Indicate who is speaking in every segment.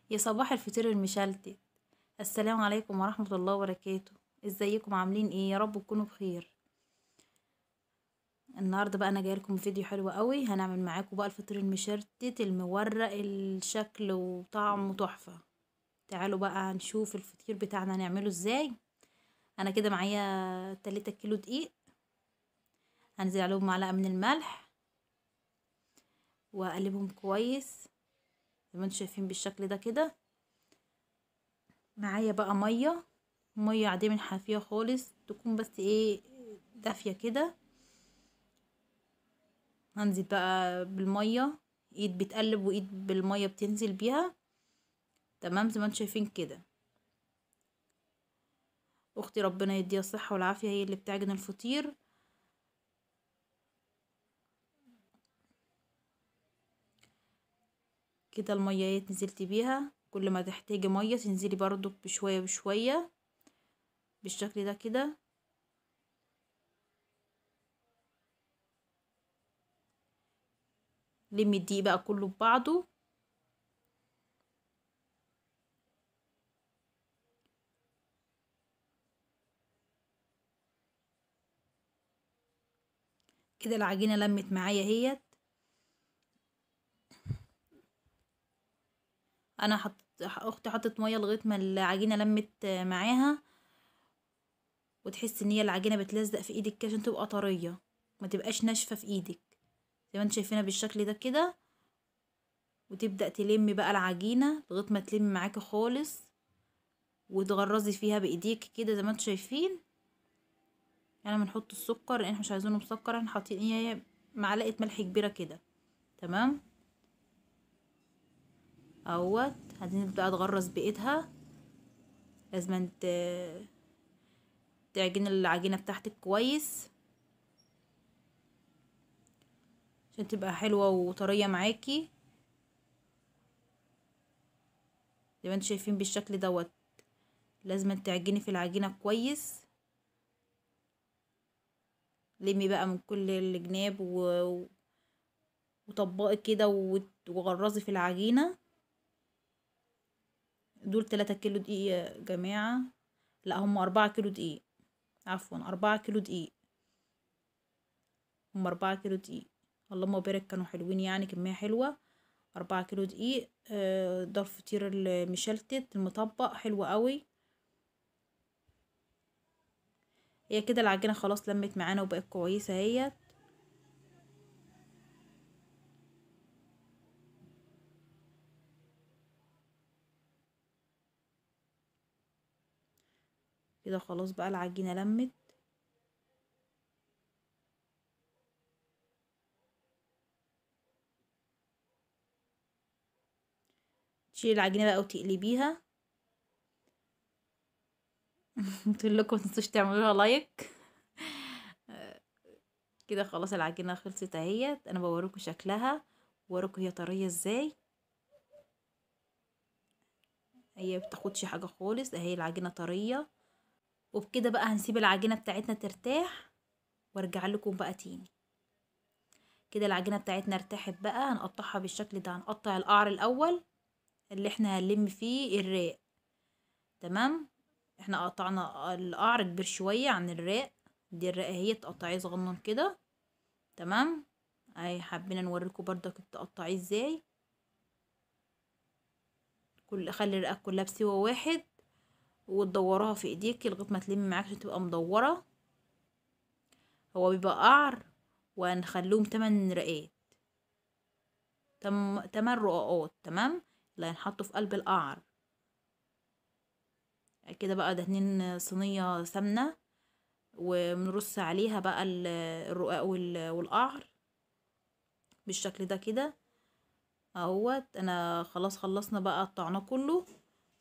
Speaker 1: يا صباح الفطير المشلتت. السلام عليكم ورحمة الله وبركاته. ازيكم عاملين ايه؟ يا رب تكونوا بخير. النهارده بقى انا جايه لكم فيديو حلو قوي. هنعمل معاكم بقى الفطير المشلتت المورق، الشكل وطعمه تحفة. تعالوا بقى نشوف الفطير بتاعنا هنعمله ازاي. انا كده معايا 3 كيلو دقيق، هنزل عليهم معلقة من الملح واقلبهم كويس زي ما انتم شايفين بالشكل ده كده. معايا بقى ميه عاديه من حنفيه خالص، تكون بس ايه دافيه كده. هنزل بقى بالميه، ايد بتقلب وايد بالميه بتنزل بيها. تمام زي ما انتم شايفين كده. اختي ربنا يديها الصحه والعافيه هي اللي بتعجن الفطير. كده الميه اهي نزلت بيها، كل ما تحتاجي ميه تنزلي برضو بشويه بشويه بالشكل ده كده. لمي الدقيق بقى كله ببعضه. كده العجينه لمت معايا اهيت. اختي حطت ميه لغايه ما العجينه لمت معاها، وتحس ان هي العجينه بتلزق في ايدك كده عشان تبقى طريه، ما تبقاش ناشفه في ايدك زي ما انت شايفينها بالشكل ده كده. وتبدا تلمي بقى العجينه لغايه ما تلمي معاكي خالص، وتغرزي فيها بايديك كده زي ما انتم شايفين. يعني بنحط السكر لان احنا مش عايزينه مسكر، احنا حاطين ايه معلقه ملح كبيره كده. تمام اهوت. هتبدا تغرز بايدها. لازم تعجني العجينه بتاعتك كويس عشان تبقى حلوه وطريه معاكي زي ما انتم شايفين بالشكل دوت. لازم تعجني في العجينه كويس. لمي بقى من كل الجناب وطبقي كده وغرزي في العجينة. دول 3 كيلو دقيق يا جماعة. لا هم 4 كيلو دقيق، عفوا 4 كيلو دقيق. هم 4 كيلو دقيق. اللهم بارك كانوا حلوين يعني كمية حلوة. 4 كيلو دقيق. ده الفطير المشلتت المطبق حلو قوي. هي كده العجينة خلاص لمت معانا وبقت كويسة اهيت. كده خلاص بقى العجينة لمت. تشيلي العجينة بقى وتقلبيها. قلت لكم متنسوش تعملوا لها لايك. كده خلاص العجينة خلصت اهيت. انا بوريكم شكلها، ووريكم هي طرية ازاي. هي بتاخدش حاجة خالص اهي العجينة طرية. وبكده بقى هنسيب العجينة بتاعتنا ترتاح وارجع لكم بقى تاني. كده العجينة بتاعتنا ارتاحت بقى، هنقطعها بالشكل ده. هنقطع القعر الاول اللي احنا هنلم فيه الراق. تمام. احنا قطعنا القعر كبير شوية عن الراق. دي الراق اهي تقطعيه صغنن كده. تمام. اهي حابين نوريكم برضك تقطعيه ازاي. خلي الرقاق كلها بسوا واحد، وتدوراها في ايديك لغايه ما تلمي معاك عشان تبقى مدوره. هو بيبقى قعر، وهنخليهم 8 رقات. 8 رقاقات. تمام. اللي هنحطه في قلب القعر. كده بقى دهنين صينيه سمنه، وبنرص عليها بقى الرقاق والقعر بالشكل ده كده اهوت. انا خلاص خلصنا بقى قطعناه كله.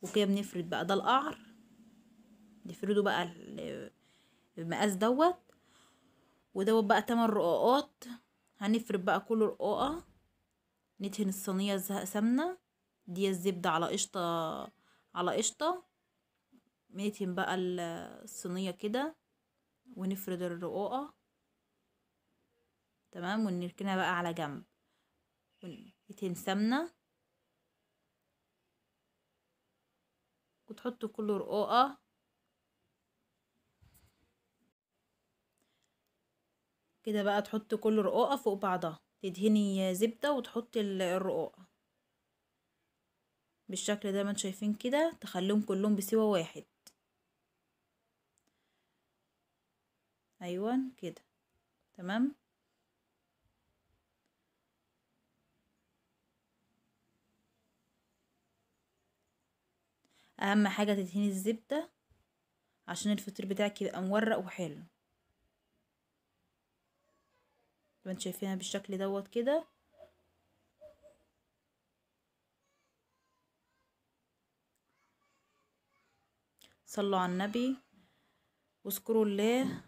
Speaker 1: وكده بنفرد بقى ده القعر. نفرده بقى المقاس دوت. ودوت بقى 8 رقاقات. هنفرد بقى كل رقاقة. ندهن الصينية سمنة. دي الزبدة على قشطة، على قشطة. ندهن بقى الصينية كده، ونفرد الرقاقة. تمام. ونركنها بقى على جنب. وندهن سمنة. وتحط كل رقاقة كده بقى، تحط كل رقاقة فوق بعضها، تدهني زبدة وتحطي الرقاقة بالشكل ده ما انتوا شايفين كده، تخليهم كلهم بسوا واحد. ايوه كده تمام. اهم حاجة تدهني الزبدة عشان الفطير بتاعك يبقى مورق وحلو، ما انتوا شايفينها بالشكل دوت كده. صلوا على النبي واذكروا الله.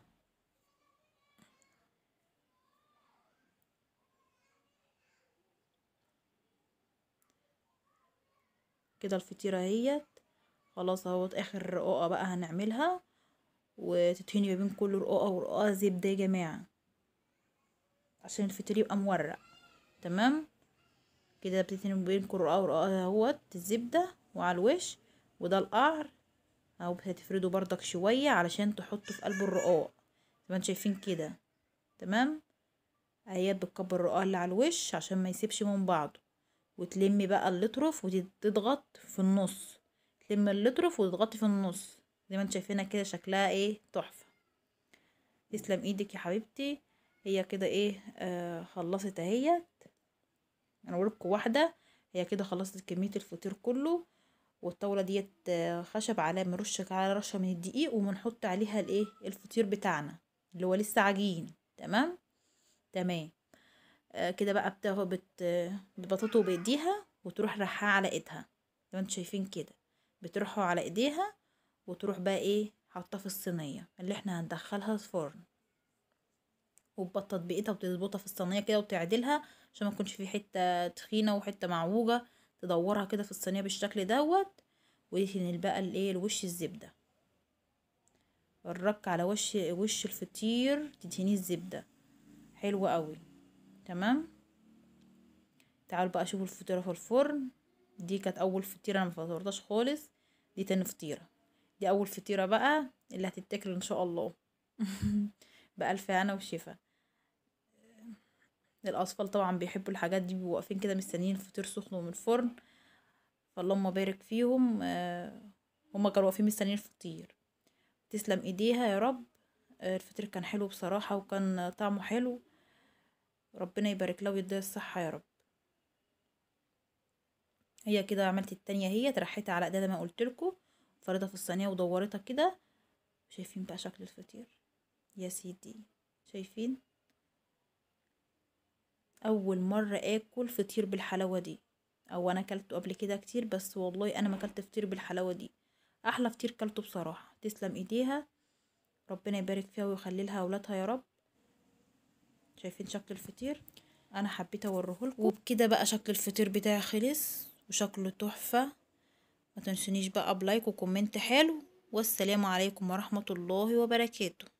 Speaker 1: كده الفطيرة اهيت خلاص اهوت. اخر رقاقة بقى هنعملها، وتدهني ما بين كل رقاقة ورقاقة زبدة يا جماعة عشان الفطير يبقى مورق. تمام كده، بتدهني ما بين كل رقاقة ورقاقة اهوت الزبدة وعلى الوش، وده القعر اهو. هتفرده بردك شوية علشان تحطه في قلب الرقاق زي ما انتوا شايفين كده. تمام اهي بتكبر الرقاق اللي على الوش عشان ما يسيبش من بعضه، وتلمي بقى الاطراف وتضغط في النص، تلمي الاطراف وتضغطي في النص زي ما انتوا شايفينها كده. شكلها ايه تحفة. تسلم ايدك يا حبيبتي. هي كده ايه خلصت اهيت. انا بقولكوا واحدة، هي كده خلصت كمية الفطير كله. والطاولة ديت خشب، على مرش على رشة من الدقيق، وبنحط عليها الايه الفطير بتاعنا اللي هو لسه عجين. تمام تمام. كده بقى بتاخد بتبططه بايديها وتروح رحها على ايدها زي ما انتوا شايفين كده. بتروحوا على ايديها وتروح بقى ايه حاطه في الصينيه اللي احنا هندخلها الفرن، وتبطط بايدها وتظبطها في الصينيه كده وتعدلها عشان ما يكونش في حته تخينه وحته معوجه. تدورها كده في الصينيه بالشكل دوت، وتدهن بقى الايه الوش الزبده. الرك على وش الفطير تدهنيه الزبده حلوه قوي. تمام. تعالوا بقى شوفوا الفطيرة في الفرن. دي كانت اول فطيرة، انا مفطرتهاش خالص. دي تاني فطيرة. دي اول فطيرة بقى اللي هتتاكل ان شاء الله. بألف هنا وشفا. الاطفال طبعا بيحبوا الحاجات دي، بيبقوا واقفين كده مستنيين الفطير سخن من الفرن، فاللهم بارك فيهم. هما كانوا واقفين مستنيين الفطير. تسلم ايديها يا رب. الفطير كان حلو بصراحة وكان طعمه حلو. ربنا يبارك له ويديها الصحة يا رب. هي كده عملت التانية، هي ترحيتها على ايديها ما قلت لكم، فردها في الصينيه ودورتها كده. شايفين بقى شكل الفطير يا سيدي؟ شايفين؟ اول مره اكل فطير بالحلاوه دي، او انا اكلته قبل كده كتير بس والله انا ما اكلت فطير بالحلاوه دي. احلى فطير كلته بصراحه. تسلم ايديها، ربنا يبارك فيها ويخلي لها اولادها يا رب. شايفين شكل الفطير؟ انا حبيت اوريهولكم. وبكده بقى شكل الفطير بتاعي خلص وشكله تحفه. ما تنسونيش بقى بلايك وكومنت حلو، والسلام عليكم ورحمة الله وبركاته.